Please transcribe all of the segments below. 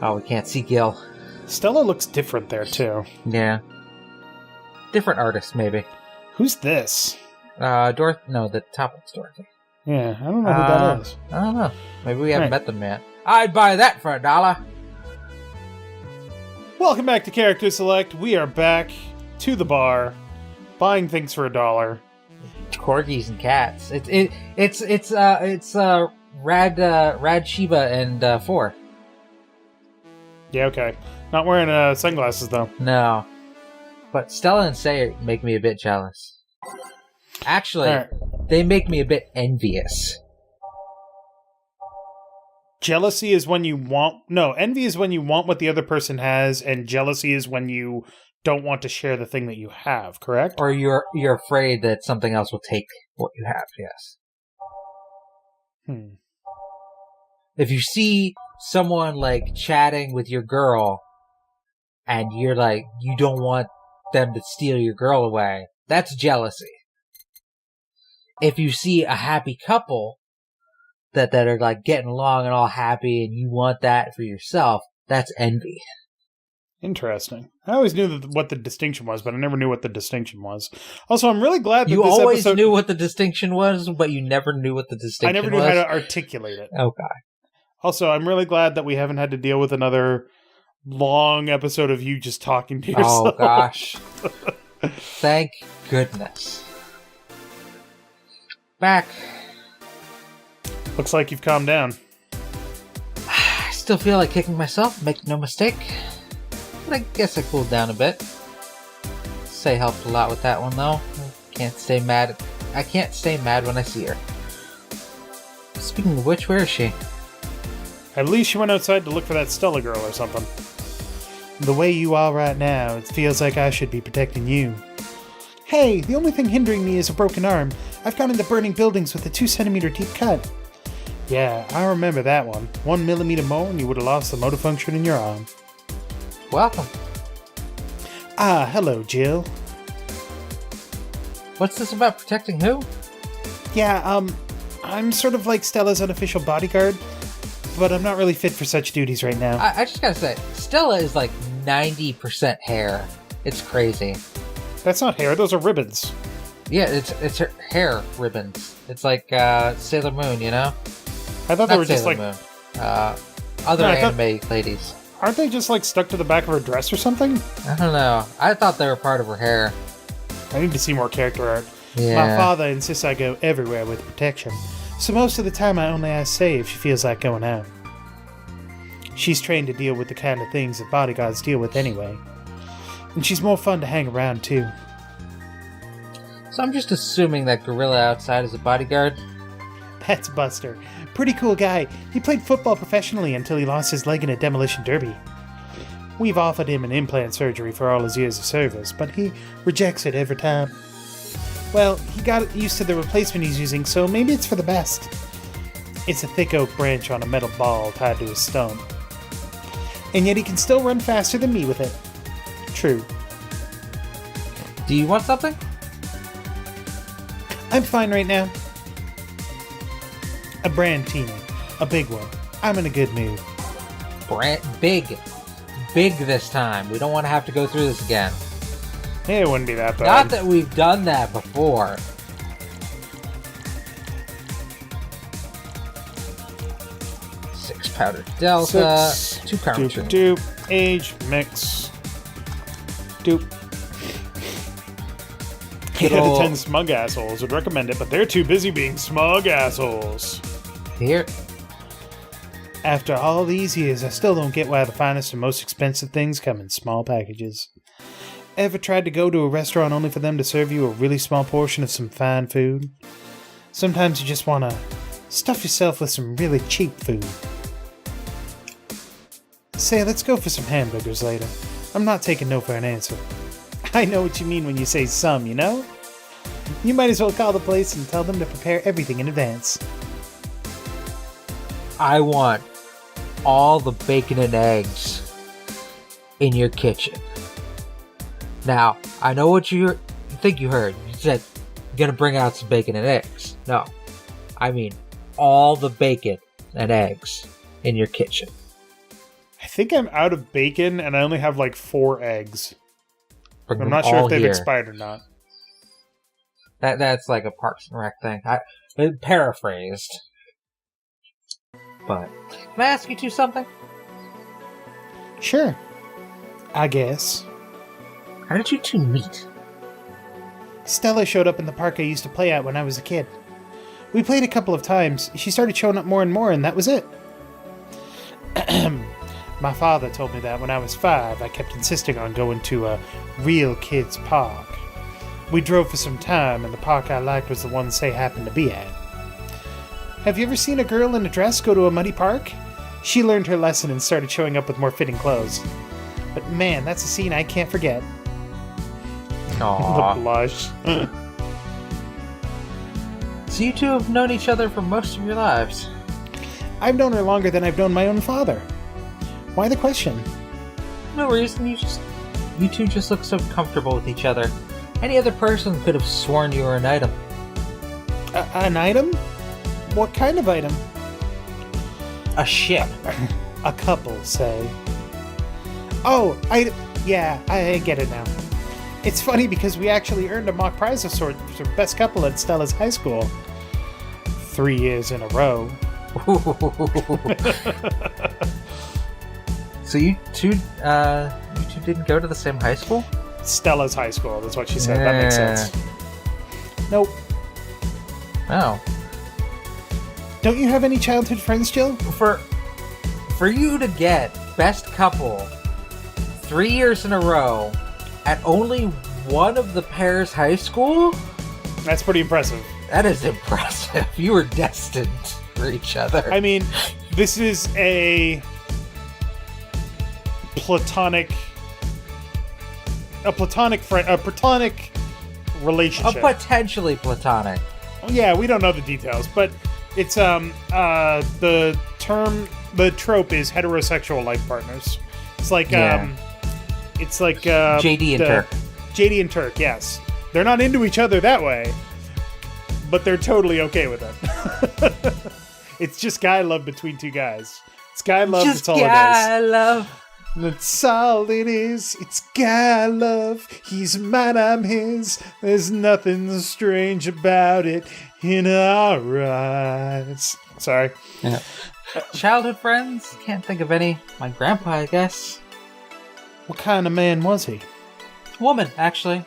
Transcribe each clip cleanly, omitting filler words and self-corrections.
Oh, we can't see Gil. Stella looks different there, too. Yeah. Different artist, maybe. Who's this? No, the top one's Dorothy. Yeah, I don't know who that is. I don't know. Maybe we haven't met them yet. I'd buy that for $1. Welcome back to Character Select. We are back to the bar, buying things for $1. Corgis and cats. It's Rad Shiba and 4. Yeah, okay. Not wearing sunglasses though. No, but Stella and Say make me a bit jealous. Actually, They make me a bit envious. Jealousy is when you want... No, envy is when you want what the other person has, and jealousy is when you don't want to share the thing that you have, correct? Or you're afraid that something else will take what you have, yes. If you see someone, like, chatting with your girl, and you're like, you don't want them to steal your girl away, that's jealousy. If you see a happy couple that are like getting along and all happy and you want that for yourself, that's envy. Interesting. I always knew what the distinction was, but I never knew what the distinction was. Also, I'm really glad that you always knew what the distinction was, but you never knew what the distinction was. I never knew how to articulate it. Okay. Also, I'm really glad that we haven't had to deal with another long episode of you just talking to yourself. Oh, gosh. Thank goodness. Back. Looks like you've calmed down. I still feel like kicking myself, make no mistake. But I guess I cooled down a bit. Say helped a lot with that one, though. I can't stay mad when I see her. Speaking of which, where is she? At least she went outside to look for that Stella girl or something. The way you are right now, it feels like I should be protecting you. Hey, the only thing hindering me is a broken arm. I've gone into burning buildings with a 2-centimeter deep cut. Yeah, I remember that one. 1 millimeter more and you would have lost the motor function in your arm. Welcome. Ah, hello, Jill. What's this about protecting who? Yeah, I'm sort of like Stella's unofficial bodyguard, but I'm not really fit for such duties right now. I just gotta say, Stella is like 90% hair. It's crazy. That's not hair, those are ribbons. Yeah, it's her hair ribbons. It's like Sailor Moon, you know? I thought they were just like... Moon. Other anime ladies. Aren't they just like stuck to the back of her dress or something? I don't know. I thought they were part of her hair. I need to see more character art. Yeah. My father insists I go everywhere with protection, so most of the time I only ask Say if she feels like going out. She's trained to deal with the kind of things that bodyguards deal with anyway. And she's more fun to hang around too. So I'm just assuming that gorilla outside is a bodyguard? That's Buster. Pretty cool guy. He played football professionally until he lost his leg in a demolition derby. We've offered him an implant surgery for all his years of service, but he rejects it every time. Well, he got used to the replacement he's using, so maybe it's for the best. It's a thick oak branch on a metal ball tied to his stump. And yet he can still run faster than me with it. True. Do you want something? I'm fine right now. A Brandtini. A big one. I'm in a good mood. Big. Big this time. We don't want to have to go through this again. It wouldn't be that bad. Not that we've done that before. Six powder delta. 2 power Dupe. Age. Mix. Dupe. 8 out of 10 smug assholes would recommend it, but they're too busy being smug assholes. Here. After all these years, I still don't get why the finest and most expensive things come in small packages. Ever tried to go to a restaurant only for them to serve you a really small portion of some fine food? Sometimes you just want to stuff yourself with some really cheap food. Say, let's go for some hamburgers later. I'm not taking no for an answer. I know what you mean when you say some, you know? You might as well call the place and tell them to prepare everything in advance. I want all the bacon and eggs in your kitchen. Now, I know what you think you heard. You said you're going to bring out some bacon and eggs. No. I mean all the bacon and eggs in your kitchen. think I'm out of bacon, and I only have like 4 eggs. Bring I'm them not sure all if they've here. expired or not. That's like a Parks and Rec thing. Paraphrased. But can I ask you two something? Sure. I guess. How did you two meet? Stella showed up in the park I used to play at when I was a kid. We played a couple of times. She started showing up more and more, and that was it. My father told me that when I was 5, I kept insisting on going to a real kids' park. We drove for some time, and the park I liked was the one they happened to be at. Have you ever seen a girl in a dress go to a muddy park? She learned her lesson and started showing up with more fitting clothes. But man, that's a scene I can't forget. Aww. The blush. So you two have known each other for most of your lives. I've known her longer than I've known my own father. Why the question? No reason, you two just look so comfortable with each other. Any other person could have sworn you were an item. An item? What kind of item? A ship. A couple, say. Oh, I get it now. It's funny because we actually earned a mock prize of sorts for best couple at Stella's high school. 3 years in a row. So you two didn't go to the same high school? Stella's high school, that's what she said. That makes sense. Nope. Oh. Don't you have any childhood friends, Jill? For you to get best couple 3 years in a row at only one of the pair's high school? That's pretty impressive. That is impressive. You were destined for each other. I mean, this is a platonic relationship. A potentially platonic. Yeah, we don't know the details, but it's the trope is heterosexual life partners. It's like JD and Turk. JD and Turk, yes. They're not into each other that way, but they're totally okay with it. It's just guy love between two guys. It's guy love, just that's all it is. guy love. That's all it is. It's guy love. He's mine, I'm his. There's nothing strange about it in our eyes. Sorry. Yeah. Childhood friends? Can't think of any. My grandpa, I guess. What kind of man was he? Woman, actually.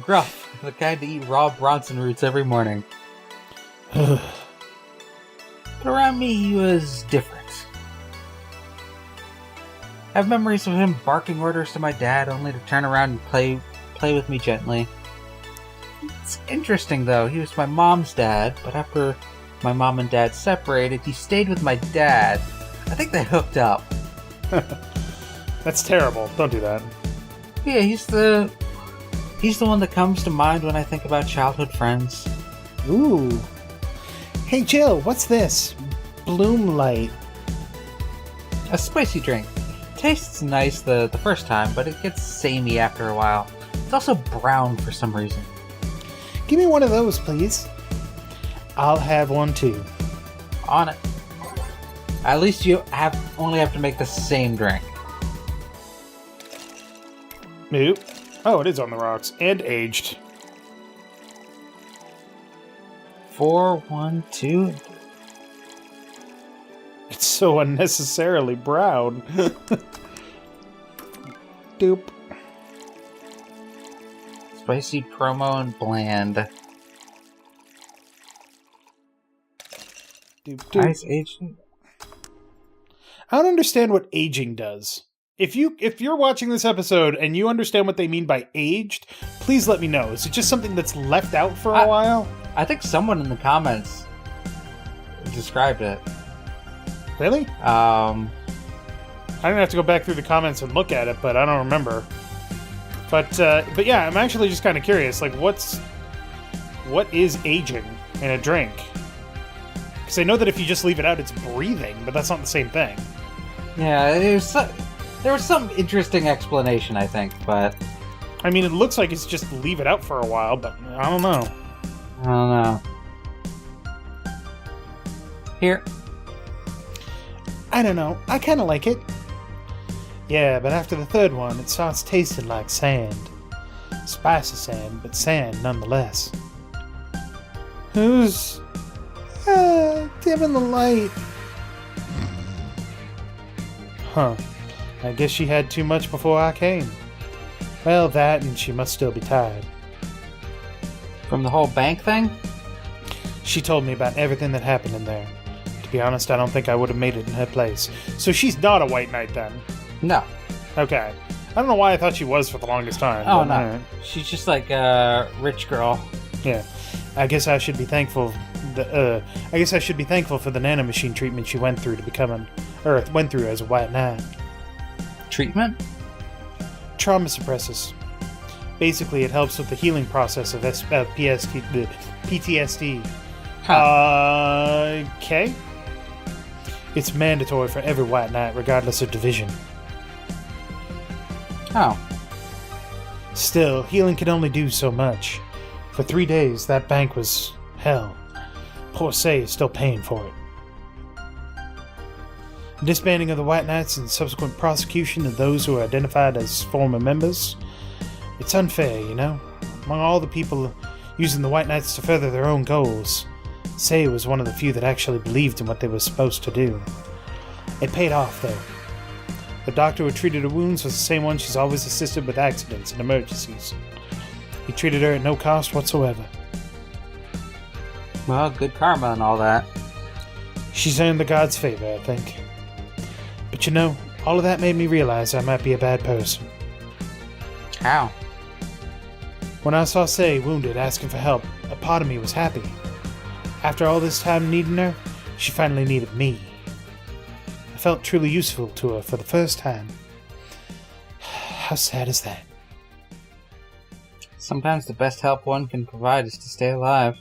Gruff. The kind to eat raw Bronson roots every morning. But around me, he was different. I have memories of him barking orders to my dad, only to turn around and play with me gently. It's interesting, though. He was my mom's dad, but after my mom and dad separated, he stayed with my dad. I think they hooked up. That's terrible. Don't do that. Yeah, he's the one that comes to mind when I think about childhood friends. Ooh. Hey, Jill, what's this? Bloom Light. A spicy drink. Tastes nice the first time, but it gets samey after a while. It's also brown for some reason. Give me one of those, please. I'll have one too. On it. At least you only have to make the same drink. Nope. Oh, it is on the rocks. And aged. 4, 1, 2. It's so unnecessarily brown. Doop. Spicy, promo, and bland. Doop, doop. Nice aging. I don't understand what aging does. If you're watching this episode and you understand what they mean by aged, please let me know. Is it just something that's left out for a while? I think someone in the comments described it. Really? I didn't have to go back through the comments and look at it, but I don't remember. But yeah, I'm actually just kind of curious. Like, what is aging in a drink? Because I know that if you just leave it out, it's breathing, but that's not the same thing. Yeah, there was some interesting explanation, I think, but I mean, it looks like it's just leave it out for a while, but I don't know. Here. I don't know. I kind of like it. Yeah, but after the third one, it starts tasting like sand. Spicy sand, but sand nonetheless. Who's... dimming the light? Huh. I guess she had too much before I came. Well, that, and she must still be tired. From the whole bank thing? She told me about everything that happened in there. To be honest, I don't think I would have made it in her place. So she's not a white knight then? No. Okay. I don't know why I thought she was for the longest time. Oh, no. Right. She's just like a rich girl. Yeah. I guess I should be thankful. I guess I should be thankful for the nanomachine treatment she went through to become went through as a white knight. Treatment? Trauma suppressors. Basically, it helps with the healing process of PTSD. Huh. Okay. It's mandatory for every white knight, regardless of division. Oh. Still, healing can only do so much. For 3 days, that bank was hell. Poor Say is still paying for it. The disbanding of the White Knights and subsequent prosecution of those who are identified as former members. It's unfair, you know? Among all the people using the White Knights to further their own goals, Say was one of the few that actually believed in what they were supposed to do. It paid off, though. The doctor who treated her wounds was the same one she's always assisted with accidents and emergencies. He treated her at no cost whatsoever. Well, good karma and all that. She's earned the gods' favor, I think. But you know, all of that made me realize I might be a bad person. How? When I saw Say wounded, asking for help, a part of me was happy. After all this time needing her, she finally needed me. I felt truly useful to her for the first time. How sad is that? Sometimes the best help one can provide is to stay alive.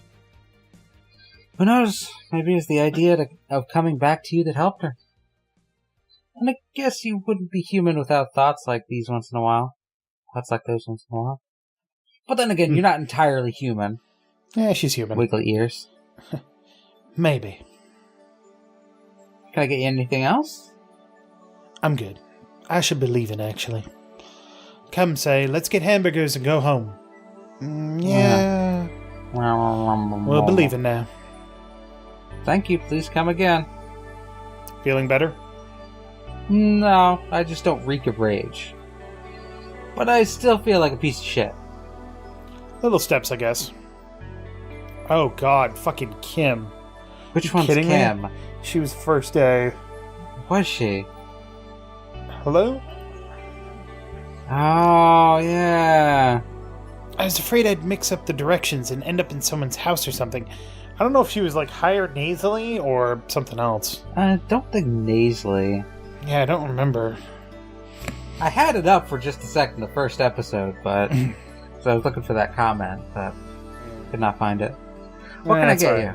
Who knows? Maybe it's the idea of coming back to you that helped her. And I guess you wouldn't be human without thoughts like these once in a while. Thoughts like those once in a while. But then again, you're not entirely human. Yeah, she's human. Wiggly ears. Maybe. Can I get you anything else? I'm good. I should be leaving, actually. Come, Say, let's get hamburgers and go home. Yeah. We'll be leaving now. Thank you. Please come again. Feeling better? No, I just don't reek of rage. But I still feel like a piece of shit. Little steps, I guess. Oh god, fucking Kim. Which one's Kim? Me? She was the first day. Was she? Hello? Oh, yeah. I was afraid I'd mix up the directions and end up in someone's house or something. I don't know if she was, like, hired nasally or something else. I don't think nasally. Yeah, I don't remember. I had it up for just a second the first episode, but... so I was looking for that comment, but could not find it. What can I get you?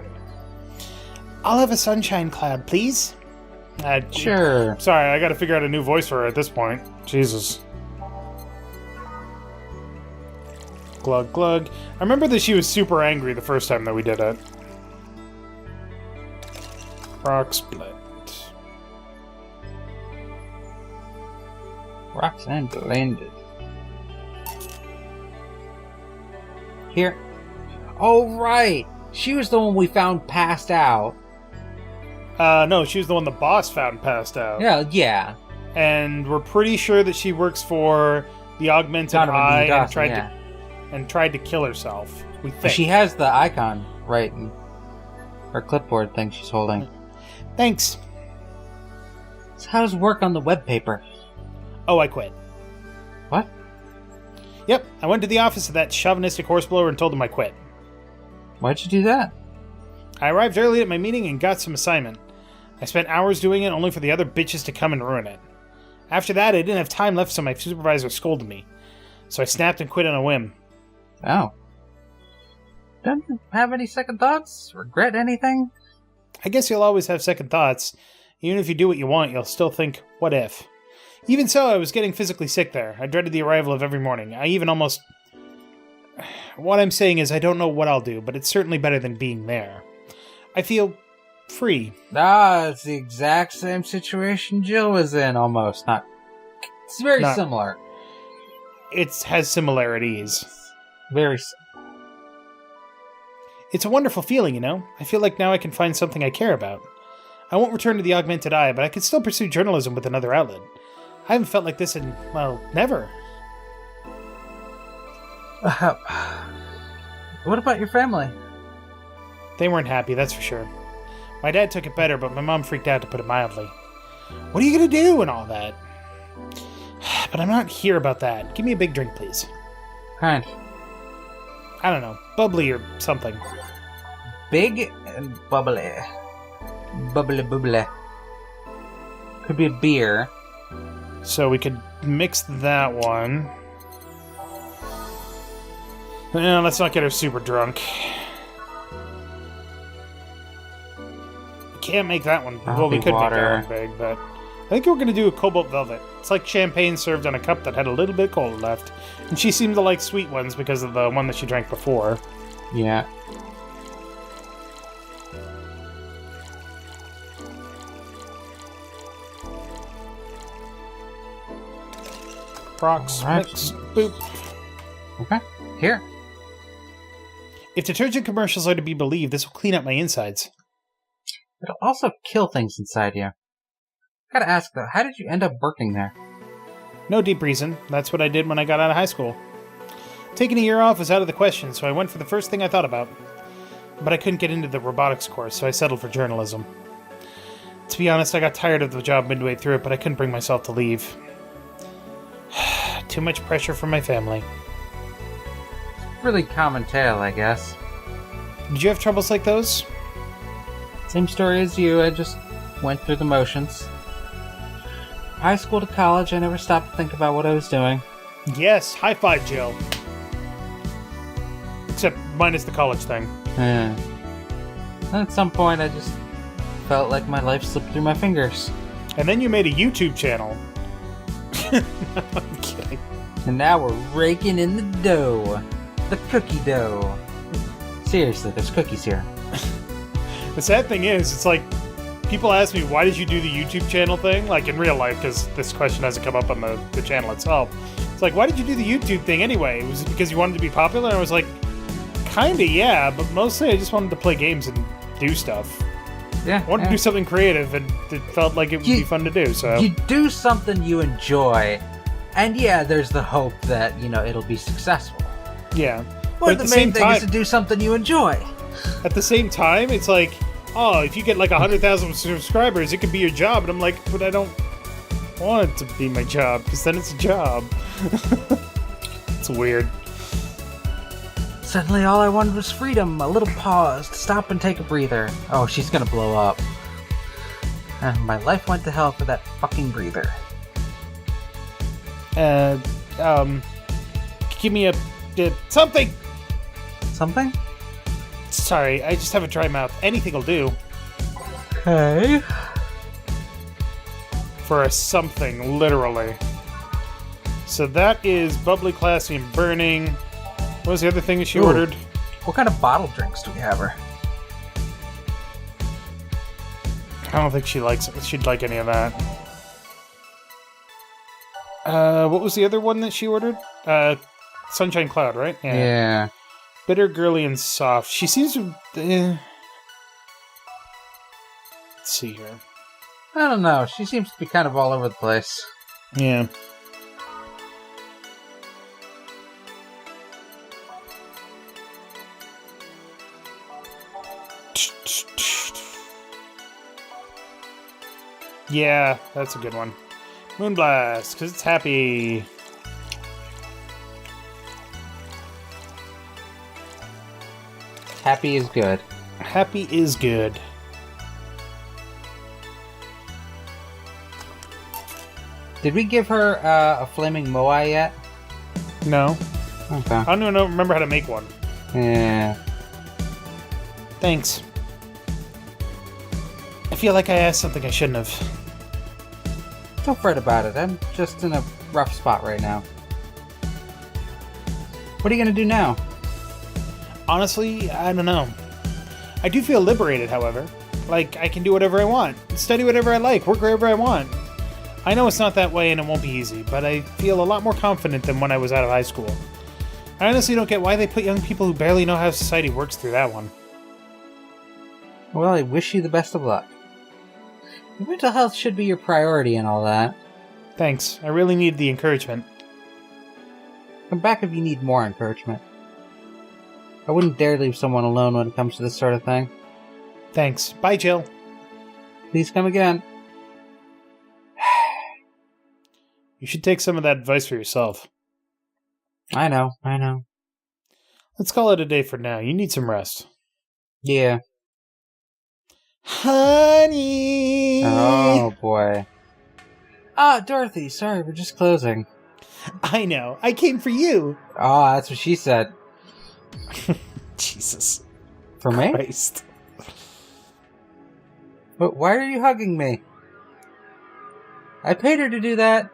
I'll have a sunshine cloud, please. Sure. Sorry, I gotta figure out a new voice for her at this point. Jesus. Glug glug. I remember that she was super angry the first time that we did it. Rock split. Roxanne blended. Here. Oh, right! She was the one we found passed out. No, she was the one the boss found passed out. Yeah. And we're pretty sure that she works for the Augmented Eye and tried to kill herself. We think. She has the icon right in her clipboard thing she's holding. Thanks. So how's work on the webpaper? Oh, I quit. What? Yep, I went to the office of that chauvinistic horseblower and told him I quit. Why'd you do that? I arrived early at my meeting and got some assignment. I spent hours doing it only for the other bitches to come and ruin it. After that, I didn't have time left, so my supervisor scolded me. So I snapped and quit on a whim. Oh. Don't you have any second thoughts? Regret anything? I guess you'll always have second thoughts. Even if you do what you want, you'll still think, what if? Even so, I was getting physically sick there. I dreaded the arrival of every morning. I even almost... What I'm saying is I don't know what I'll do, but it's certainly better than being there. I feel free. It's the exact same situation Jill was in, almost. It's very similar. It has similarities. Very. It's a wonderful feeling, you know? I feel like now I can find something I care about. I won't return to the augmented eye, but I could still pursue journalism with another outlet. I haven't felt like this in, well, never. What about your family? They weren't happy, that's for sure. My dad took it better, but my mom freaked out, to put it mildly. What are you gonna do and all that? But I'm not here about that. Give me a big drink, please. Kind. I don't know. Bubbly or something. Big and bubbly. Bubbly bubbly. Could be a beer. So we could mix that one. No, let's not get her super drunk. We can't make that one. Well, we could make that one big, but I think we're going to do a cobalt velvet. It's like champagne served on a cup that had a little bit cold left. And she seemed to like sweet ones because of the one that she drank before. Yeah. Prox, right. mix, boop. Okay, here. If detergent commercials are to be believed, this will clean up my insides. It'll also kill things inside you. Gotta ask though, how did you end up working there? No deep reason. That's what I did when I got out of high school. Taking a year off was out of the question, so I went for the first thing I thought about. But I couldn't get into the robotics course, so I settled for journalism. To be honest, I got tired of the job midway through it, but I couldn't bring myself to leave. Too much pressure from my family. Really common tale, I guess. Did you have troubles like those? Same story as you, I just went through the motions. High school to college, I never stopped to think about what I was doing. Yes, high five, Jill. Except minus the college thing. And at some point, I just felt like my life slipped through my fingers. And then you made a YouTube channel. No, I'm kidding. And now we're raking in the dough. The cookie dough. Seriously, there's cookies here. The sad thing is, it's like, people ask me, why did you do the YouTube channel thing? Like, in real life, because this question hasn't come up on the channel itself. It's like, why did you do the YouTube thing anyway? Was it because you wanted to be popular? And I was like, kinda, yeah, but mostly I just wanted to play games and do stuff. Yeah. I wanted to do something creative, and it felt like it would be fun to do, so... You do something you enjoy, and yeah, there's the hope that, it'll be successful. Yeah. But the main thing is to do something you enjoy. At the same time, it's like, oh, if you get like 100,000 subscribers, it could be your job. And I'm like, but I don't want it to be my job, because then it's a job. It's weird. Suddenly all I wanted was freedom, a little pause, to stop and take a breather. Oh, she's gonna blow up. My life went to hell for that fucking breather. Give me a something! Something? Sorry, I just have a dry mouth. Anything will do. Okay. For a something, literally. So that is bubbly, classy, and burning. What was the other thing that she ordered? What kind of bottle drinks do we have her? I don't think she'd like any of that. What was the other one that she ordered? Sunshine Cloud, right? Yeah. Bitter, girly, and soft. She seems to... Let's see here. I don't know. She seems to be kind of all over the place. Yeah. Yeah, that's a good one. Moonblast, because it's happy. Happy is good. Happy is good. Did we give her a flaming moai yet? No. Okay. I don't even remember how to make one. Yeah. Thanks. I feel like I asked something I shouldn't have. Don't fret about it. I'm just in a rough spot right now. What are you gonna do now? Honestly, I don't know. I do feel liberated, however. Like, I can do whatever I want, study whatever I like, work wherever I want. I know it's not that way and it won't be easy, but I feel a lot more confident than when I was out of high school. I honestly don't get why they put young people who barely know how society works through that one. Well, I wish you the best of luck. Your mental health should be your priority and all that. Thanks, I really need the encouragement. Come back if you need more encouragement. I wouldn't dare leave someone alone when it comes to this sort of thing. Thanks. Bye, Jill. Please come again. You should take some of that advice for yourself. I know. Let's call it a day for now. You need some rest. Yeah. Honey! Oh, boy. Ah, Dorothy, sorry, we're just closing. I know. I came for you. Oh, that's what she said. Jesus. For me? Christ. But why are you hugging me? I paid her to do that.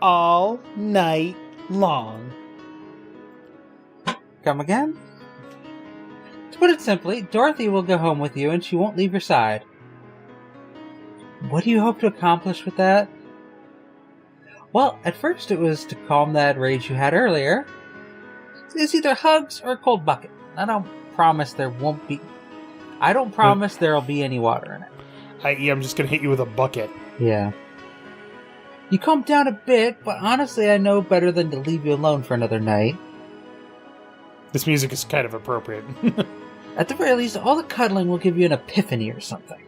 All night long. Come again? To put it simply, Dorothy will go home with you and she won't leave your side. What do you hope to accomplish with that? Well, at first it was to calm that rage you had earlier. It's either hugs or a cold bucket. I don't promise there'll be any water in it. I'm just gonna hit you with a bucket. Yeah. You calmed down a bit, but honestly I know better than to leave you alone for another night. This music is kind of appropriate. At the very least, all the cuddling will give you an epiphany or something.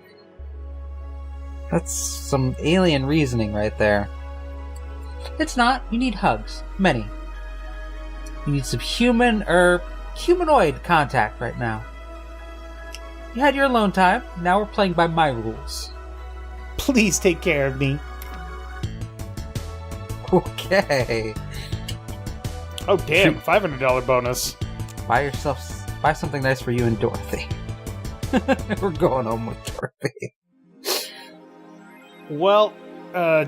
That's some alien reasoning right there. It's not. You need hugs. Many. You need some humanoid contact right now. You had your alone time. Now we're playing by my rules. Please take care of me. Okay. Oh, damn. $500 bonus. Buy something nice for you and Dorothy. We're going home with Dorothy. Well,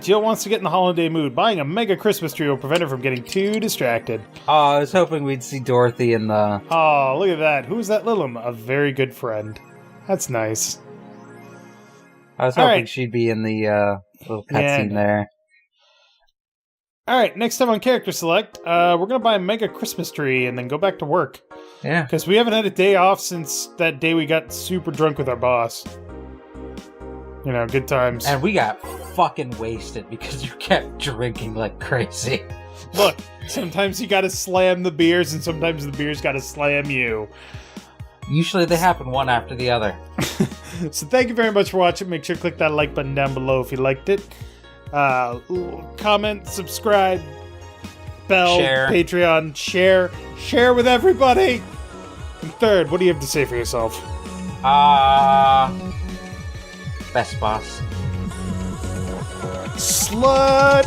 Jill wants to get in the holiday mood. Buying a mega Christmas tree will prevent her from getting too distracted. Oh, I was hoping we'd see Dorothy in the... Oh, look at that. Who's that Lilum? A very good friend. That's nice. I was hoping she'd be in the little cutscene there. Alright, next time on Character Select, we're going to buy a mega Christmas tree and then go back to work. Yeah. Because we haven't had a day off since that day we got super drunk with our boss. You know, good times. And we got fucking wasted because you kept drinking like crazy. Look, sometimes you gotta slam the beers and sometimes the beers gotta slam you. Usually they happen one after the other. So thank you very much for watching. Make sure to click that like button down below if you liked it. Comment, subscribe, bell, share. Patreon, share with everybody. And third, what do you have to say for yourself? Best boss. Slut!